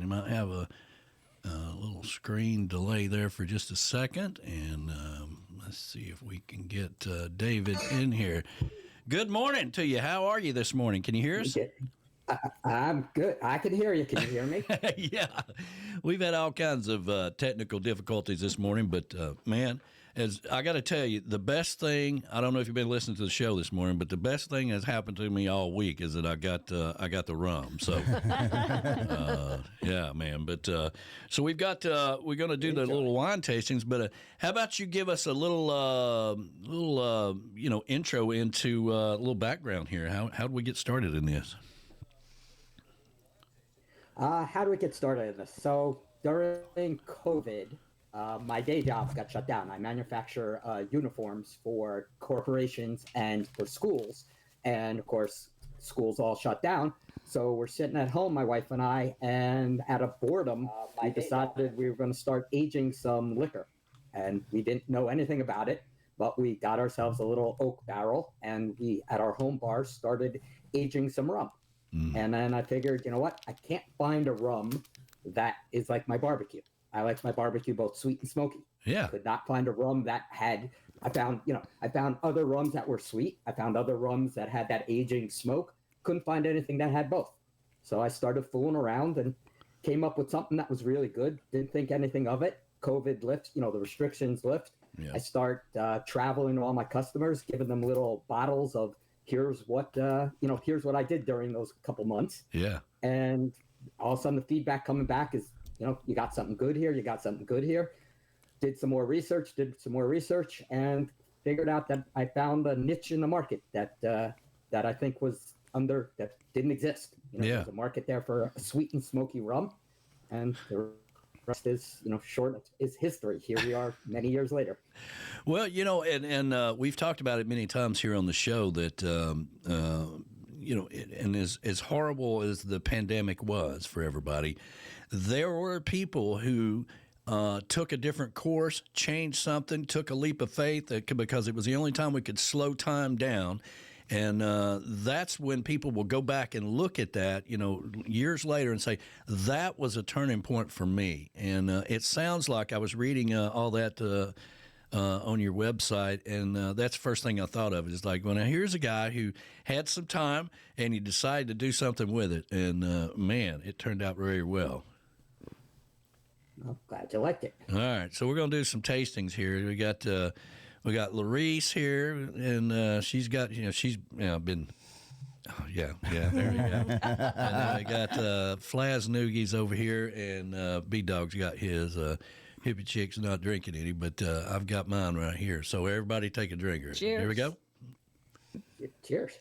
You might have a little screen delay there for just a second, and let's see if we can get David in here. Good morning to you. How are you this morning? Can you hear us? I'm good. I can hear you. Can you hear me? Yeah. We've had all kinds of technical difficulties this morning, but man, as I got to tell you, the best thing, I don't know if you've been listening to the show this morning, but the best thing that's happened to me all week is that I got the rum. So yeah, man. But so we're going to do the little wine tastings, but how about you give us a little intro into a little background here. How did we get started in this? How do we get started in this? So during COVID, my day jobs got shut down. I manufacture uniforms for corporations and for schools. And of course, schools all shut down. So we're sitting at home, my wife and I, and out of boredom, we decided we were going to start aging some liquor. And we didn't know anything about it, but we got ourselves a little oak barrel, and we, at our home bar, started aging some rum. And then I figured, you know what? I can't find a rum that is like my barbecue. I like my barbecue both sweet and smoky. Yeah. Could not find a rum that had, I found other rums that were sweet. I found other rums that had that aging smoke. Couldn't find anything that had both. So I started fooling around and came up with something that was really good. Didn't think anything of it. COVID lifts, the restrictions lift. Yeah. I start traveling to all my customers, giving them little bottles of, here's what I did during those couple months. Yeah. And all of a sudden the feedback coming back is, you got something good here. You got something good here. Did some more research, and figured out that I found a niche in the market that I think was that didn't exist. There's a market there for a sweet and smoky rum, and the rest is, short is history. Here we are many years later. Well, and we've talked about it many times here on the show that, and as horrible as the pandemic was for everybody, there were people who took a different course, changed something, took a leap of faith because it was the only time we could slow time down. And that's when people will go back and look at that, years later and say, that was a turning point for me. And it sounds like I was reading all that on your website, and that's the first thing I thought of. Is like, well, now here's a guy who had some time, and he decided to do something with it. And, man, it turned out very well. I'm glad you liked it. All right, so we're going to do some tastings here. We got Larice here, and she's got, she's been, there we go. And I got Flaz Noogies over here, and B-Dog's got his. Hippie Chick's not drinking any, but I've got mine right here. So everybody take a drinker. Cheers. Here we go. Cheers.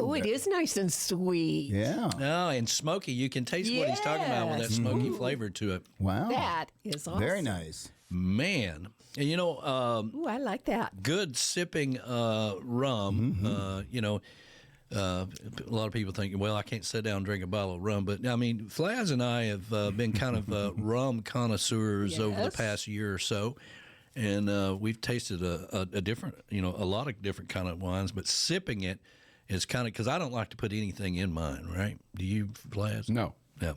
Oh, it is nice and sweet. Yeah. Oh, and smoky. You can taste what he's talking about with that smoky flavor to it. Wow. That is awesome. Very nice. Man. And, ooh, I like that. Good sipping rum, a lot of people think, well, I can't sit down and drink a bottle of rum. But, I mean, Flaz and I have been kind of rum connoisseurs over the past year or so. And we've tasted a different, a lot of different kind of wines. But sipping it is kind of, because I don't like to put anything in mine, right? Do you, Flaz? No. Yeah.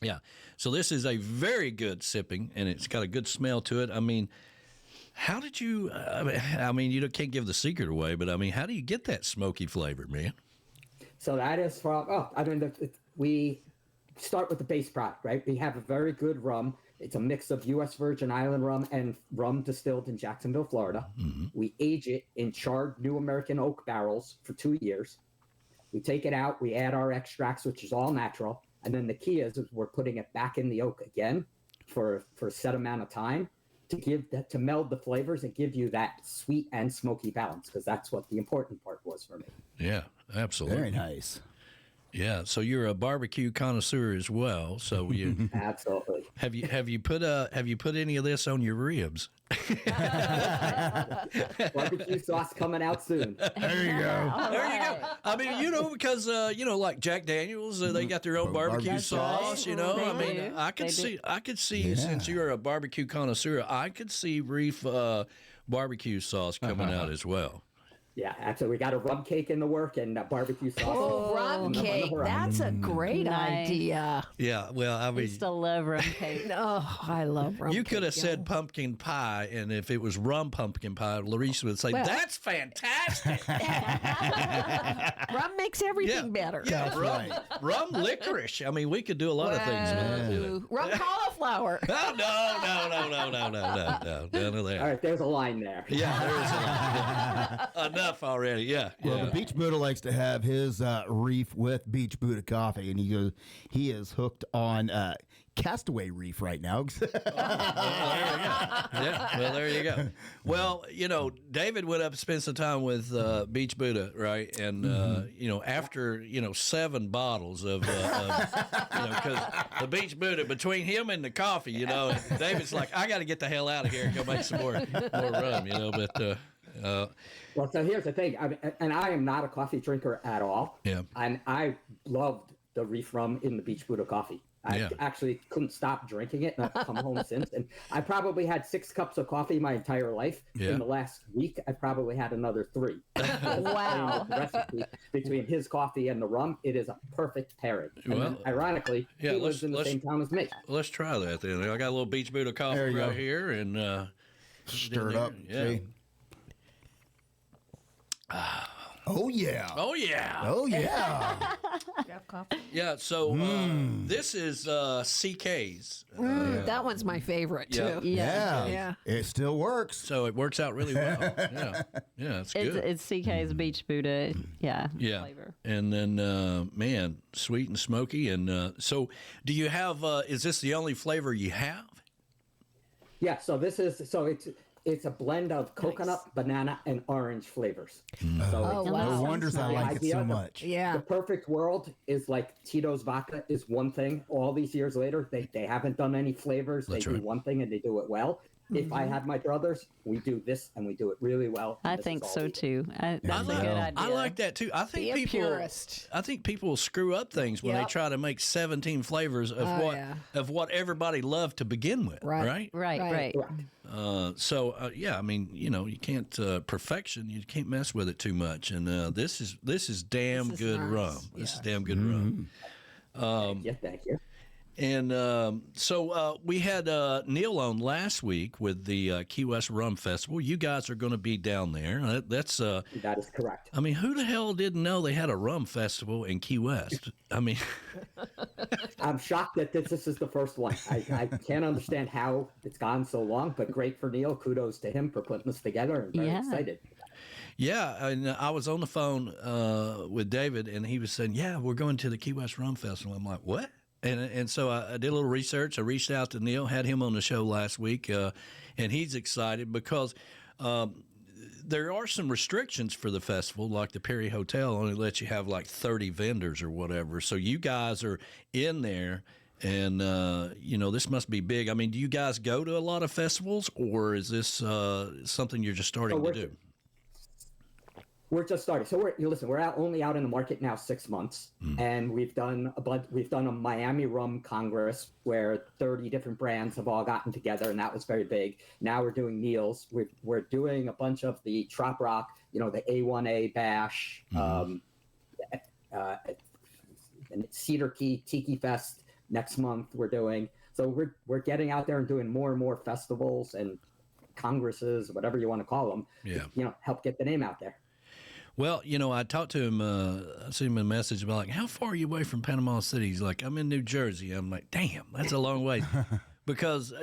Yeah. So this is a very good sipping, and it's got a good smell to it. I mean, how did you, you can't give the secret away, but I mean, how do you get that smoky flavor, man? So that is from, we start with the base product, right? We have a very good rum. It's a mix of U.S. Virgin Island rum and rum distilled in Jacksonville, Florida. Mm-hmm. We age it in charred new American oak barrels for 2 years. We take it out. We add our extracts, which is all natural. And then the key is we're putting it back in the oak again for a set amount of time to meld the flavors and give you that sweet and smoky balance, because that's what the important part was for me. Yeah, absolutely. Very nice. Yeah, so you're a barbecue connoisseur as well. So you absolutely have you put any of this on your ribs? Barbecue sauce coming out soon. There you go. There you go. I mean, because like Jack Daniels, they got their own barbecue sauce. Right. I could see since you're a barbecue connoisseur, I could see Reif barbecue sauce coming out as well. Yeah, absolutely. We got a rum cake in the work and barbecue sauce. Oh, rum cake. That's a great Nice. idea. Yeah, well, I I mean, used to love rum cake. Oh, I love rum you cake. could have said pumpkin pie, and if it was rum pumpkin pie, Larissa would say, Well- "That's fantastic." Rum makes everything better. Yeah, rum licorice. I mean, we could do a lot of things with it. Ooh, rum cauliflower. Oh, no, none of that. All right, there's a line there. Yeah, there is a lot. Enough already. Yeah. Well, yeah. the Beach Buddha likes to have his Reef with Beach Buddha coffee, and he is hooked on Castaway Reef right now. Yeah, well, there you go. Well, David went up and spent some time with Beach Buddha, right? And, after, 7 bottles of because the Beach Buddha, between him and the coffee, David's like, I got to get the hell out of here and go make some more rum, but... Well, so here's the thing, and I am not a coffee drinker at all. Yeah. And I loved the Reif Rum in the Beach Buddha coffee. I actually couldn't stop drinking it, and I've come home since. And I probably had 6 cups of coffee my entire life. Yeah. In the last week, I probably had another 3. Wow. The recipe between his coffee and the rum, it is a perfect pairing. And then, ironically, he lives in the same town as me. Let's try that then. I got a little Beach Buddha coffee There you right go. here, and Stir it up. Yeah. See? Oh, yeah. Oh yeah. Oh, yeah. Yeah. So this is CK's. That one's my favorite, Yeah. too. Yeah. It still works. So it works out really well. Yeah, it's good. It's CK's Beach Buddha. Yeah. Yeah. Flavor. And then, man, sweet and smoky. And so, do you have? Is this the only flavor you have? Yeah, so it's a blend of coconut, banana, and orange flavors. So Oh, it's- wow. No wonders I The like it idea so of- much. Yeah. The perfect world is like Tito's vodka is one thing. All these years later, they haven't done any flavors. That's they right. do one thing and they do it well. If I had my druthers, we do this and we do it really well. and I this is think all so we do. too. That's a good idea. I like that too. I think Be a people. purist. I think people screw up things when they Yep. try to make 17 flavors of Oh, what yeah. of what everybody loved to begin with. Right. Right. Right. Correct. Yeah. I mean, you can't perfection. You can't mess with it too much. And this is damn This is good nice. rum. This is Yeah. damn good rum. Thank you. And so we had Neil on last week with the Key West Rum Festival. You guys are going to be down there. That's That is correct. I mean, who the hell didn't know they had a rum festival in Key West? I mean, I'm shocked that this is the first one. I can't understand how it's gone so long, but great for Neil. Kudos to him for putting this together. I'm very Yeah. excited. yeah. And I was on the phone with David, and he was saying, "Yeah, we're going to the Key West Rum Festival." I'm like, "What?" And so I did a little research. I reached out to Neil, had him on the show last week, and he's excited because there are some restrictions for the festival, like the Perry Hotel only lets you have like 30 vendors or whatever. So you guys are in there, and this must be big. I mean, do you guys go to a lot of festivals, or is this something you're just starting to do? We're just starting. So we're only out in the market now 6 months, and we've done a Miami Rum Congress where 30 different brands have all gotten together, and that was very big. Now we're doing Neil's. We're doing a bunch of the Trop Rock, the A1A Bash, and Cedar Key Tiki Fest next month. We're doing. So we're getting out there and doing more and more festivals and congresses, whatever you want to call them. Yeah. Help get the name out there. Well, I talked to him. I sent him a message about like, how far are you away from Panama City? He's like, I'm in New Jersey. I'm like, damn, that's a long way. Because,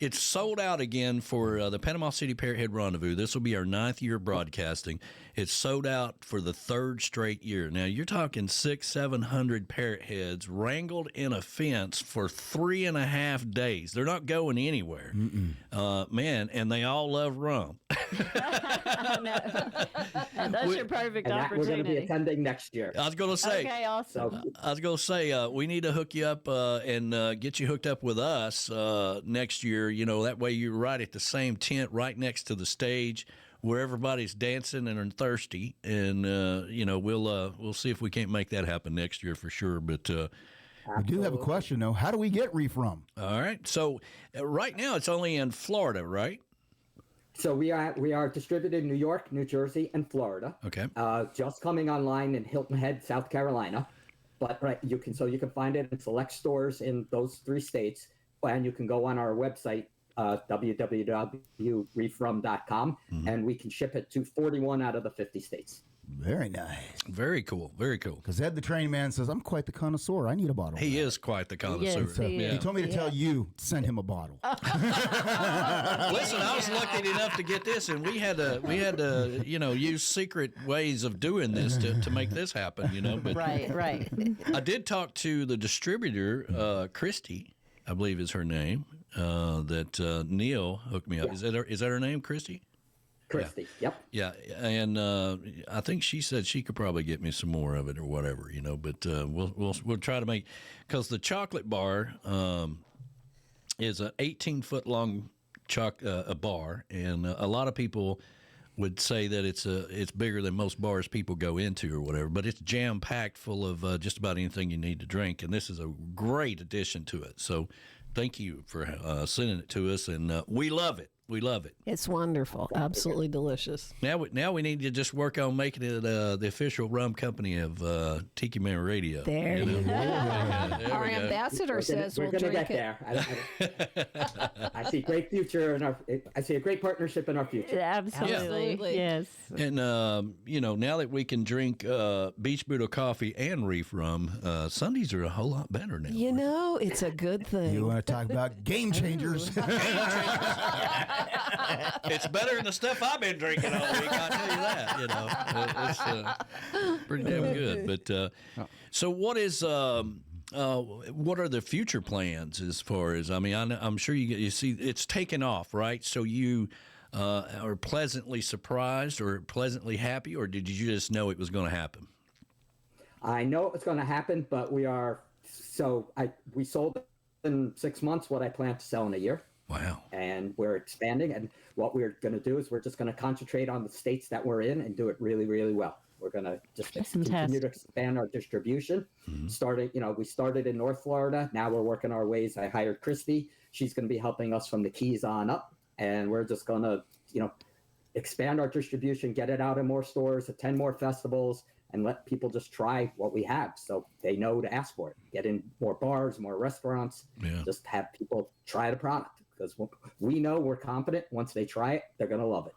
it's sold out again for the Panama City Parrothead Rendezvous. This will be our 9th year broadcasting. It's sold out for the 3rd straight year. Now, you're talking 600-700 parrotheads wrangled in a fence for 3.5 days. They're not going anywhere. Man, and they all love rum. And that's your perfect And that we're going to be opportunity. attending next year. I was going to say, Okay, awesome. So I was going to say, we need to hook you up and get you hooked up with us next year. That way you're right at the same tent, right next to the stage, where everybody's dancing and are thirsty. And we'll see if we can't make that happen next year for sure. But We do have a question, though. How do we get Reif Rum? all right, so right now it's only in Florida, right? So we are distributed in New York, New Jersey, and Florida. Okay. Just coming online in Hilton Head, South Carolina. But you can find it in select stores in those 3 states, and you can go on our website, www.reifrum.com, and we can ship it to 41 out of the 50 states. Very nice. Very cool. Very cool. Because Ed the train man says, I'm quite the connoisseur. I need a bottle. He is quite the connoisseur. Yes, he He told me to tell you, send him a bottle. Listen, I was lucky enough to get this, and we had to use secret ways of doing this to make this happen, But Right. I did talk to the distributor, Christy, I believe is her name, that Neil hooked me up. Yeah. Is that her name, Christy? Christy. Yep. Yeah, and I think she said she could probably get me some more of it or whatever, But we'll try to make, because the chocolate bar is an 18-foot long a bar, and a lot of people would say that it's bigger than most bars people go into or whatever, but it's jam packed full of just about anything you need to drink, and this is a great addition to it. So, thank you for sending it to us, and we love it. We love it. It's wonderful. Absolutely delicious. Now we need to just work on making it the official rum company of Tiki Man Radio. There you go. There Our we go. ambassador says we're we'll going to drink get it. there. I see great future I see a great partnership in our future. Absolutely. Yes. And now that we can drink Beach Buddha coffee and Reif Rum, Sundays are a whole lot better now. It's a good thing. You want to talk about game changers? It's better than the stuff I've been drinking all week. I tell you that. It's pretty damn good. But so, what are the future plans as far as? I mean, I'm sure you see it's taken off, right? So you are pleasantly surprised or pleasantly happy, or did you just know it was going to happen? I know it was going to happen, but we sold in 6 months what I plan to sell in a year. Wow. And we're expanding. And what we're going to do is we're just going to concentrate on the states that we're in and do it really, really well. We're going to just continue to expand our distribution. Mm-hmm. We started in North Florida. Now we're working our ways. I hired Christy. She's going to be helping us from the Keys on up. And we're just going to, expand our distribution, get it out in more stores, attend more festivals, and let people just try what we have so they know to ask for it. Get in more bars, more restaurants, just have people try the product. Because we know we're confident once they try it, they're going to love it.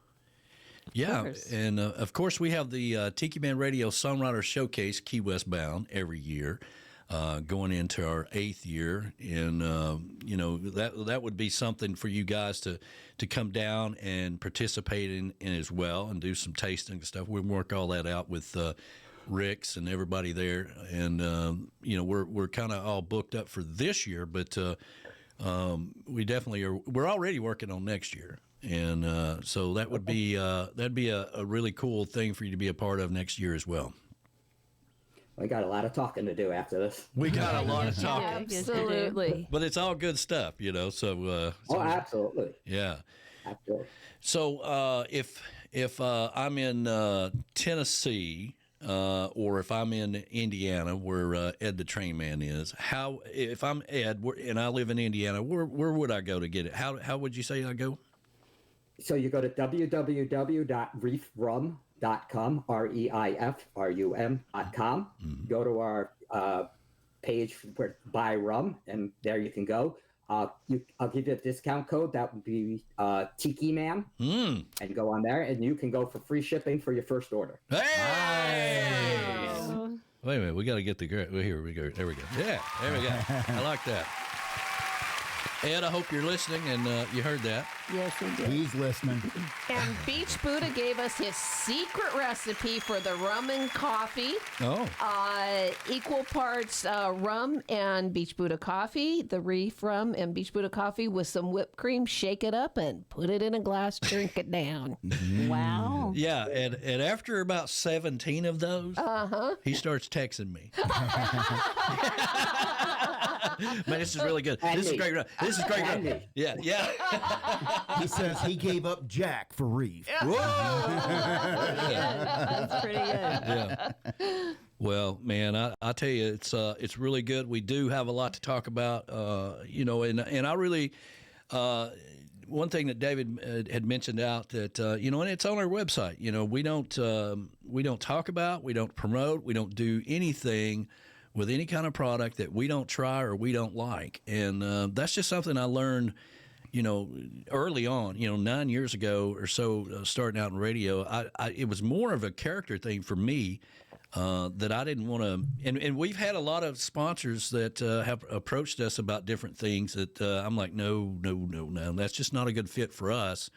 Yeah, and of course we have the Tiki Man Radio Songwriter Showcase Key West bound every year, going into our 8th year, and that would be something for you guys to come down and participate in as well, and do some tasting and stuff. We'll work all that out with Rick's and everybody there, and we're kind of all booked up for this year, but. We definitely are. We're already working on next year, and so that would be that'd be a really cool thing for you to be a part of next year as well. We got a lot of talking to do after this. We got a lot of talking, Absolutely. but it's all good stuff, So Absolutely. Yeah. Absolutely. So if I'm in Tennessee. Or if I'm in Indiana, where Ed the Train Man is, if I'm Ed and I live in Indiana, where would I go to get it? How would you say I go? So you go to www.reifrum.com, REIFRUM.com. Go to our page for Buy Rum, and there you can go. I'll give you a discount code. That would be Tiki Man, and go on there, and you can go for free shipping for your first order. Hey! Wait a minute, we got to get the here we go. There we go. Yeah, there we go. I like that. Ed, I hope you're listening, and you heard that. Yes, he did. He's listening. And Beach Buddha gave us his secret recipe for the rum and coffee. Oh. Equal parts rum and Beach Buddha coffee, the Reif Rum and Beach Buddha coffee with some whipped cream. Shake it up and put it in a glass. Drink it down. Wow. Yeah, and after about 17 of those, he starts texting me. Man, this is really good. This is great. This is great. Yeah, yeah. He says he gave up Jack for Reif. Whoa! That's pretty good. Yeah. Well, man, I tell you, it's really good. We do have a lot to talk about, and I really one thing that David had mentioned out that and it's on our website. We don't talk about, we don't promote, we don't do anything with any kind of product that we don't try or we don't like, and that's just something I learned. Early on, 9 years ago or so, starting out in radio, it was more of a character thing for me that I didn't want to. And we've had a lot of sponsors that have approached us about different things that I'm like, no, that's just not a good fit for us.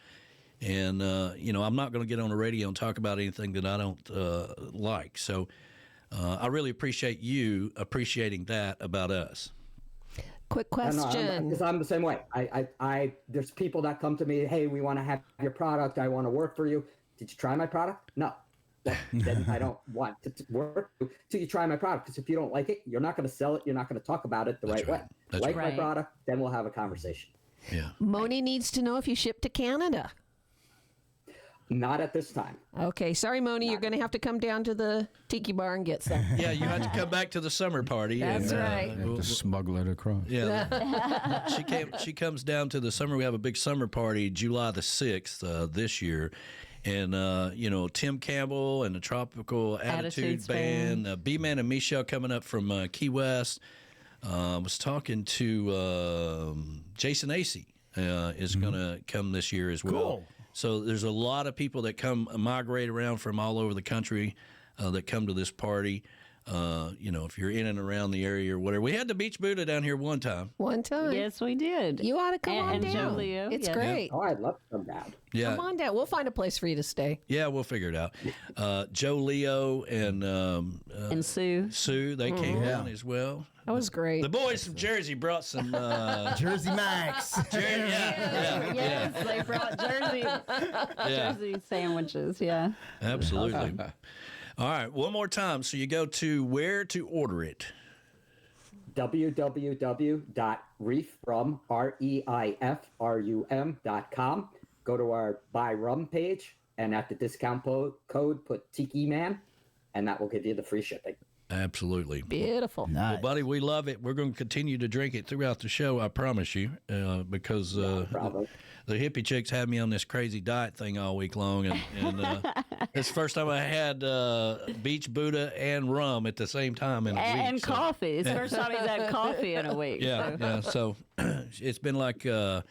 And, I'm not going to get on the radio and talk about anything that I don't like. So I really appreciate you appreciating that about us. Quick question. Because I'm the same way. I there's people that come to me, hey, we want to have your product. I want to work for you. Did you try my product? No. Well, then I don't want to work till you try my product. Because if you don't like it, you're not going to sell it. You're not going to talk about it the right way. Like my product, then we'll have a conversation. Yeah. Moni needs to know if you ship to Canada. Not at this time. Okay, sorry, Moni. You're going to have to come down to the Tiki Bar and get some. Yeah, you have to come back to the summer party. That's right. You have to smuggle it across. Yeah, she comes down to the summer. We have a big summer party, July the 6th this year, and Tim Campbell and the Tropical Attitude Band, B-Man and Michelle coming up from Key West. Was talking to Jason Acey is going to come this year as well. Cool. So there's a lot of people that come migrate around from all over the country that come to this party. If you're in and around the area or whatever. We had the Beach Buddha down here one time. Yes, we did. You ought to come on and down. Joe Leo, It's yes. great. Oh, I'd love to come down. Yeah. Come on down. We'll find a place for you to stay. Yeah, we'll figure it out. Joe Leo and Sue, they came down as well. That was great. The boys from Jersey brought some Jersey Max. Yes, they brought Jersey sandwiches. Yeah. Absolutely. All right, one more time. So you go to where to order it. www.reifrum, reifrum.com. Go to our Buy Rum page, and at the discount code, put Tiki Man, and that will give you the free shipping. Absolutely. Beautiful. Nice. Well, buddy, we love it. We're going to continue to drink it throughout the show, I promise you, because the hippie chicks had me on this crazy diet thing all week long, and it's the first time I had Beach Buddha and rum at the same time in a week. And coffee. It's the first time he's had coffee in a week. Yeah. So it's been like I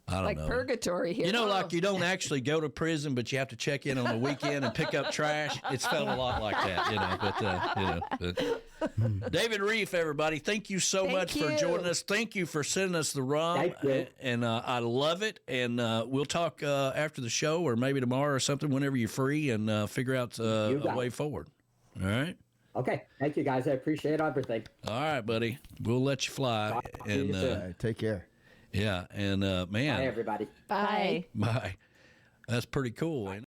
don't know. Purgatory here. Like you don't actually go to prison, but you have to check in on the weekend and pick up trash. It's felt a lot like that, But David Reif, everybody, thank you so much for joining us. Thank you for sending us the rum, Thank you. and I love it. And we'll talk after the show, or maybe tomorrow or something, whenever you're free, and figure out a way forward. All right. Okay. Thank you, guys. I appreciate everything. All right, buddy. We'll let you fly. Talk to you soon. All right, take care. Yeah, and man, Bye, everybody. Bye. bye. That's pretty cool, ain't it?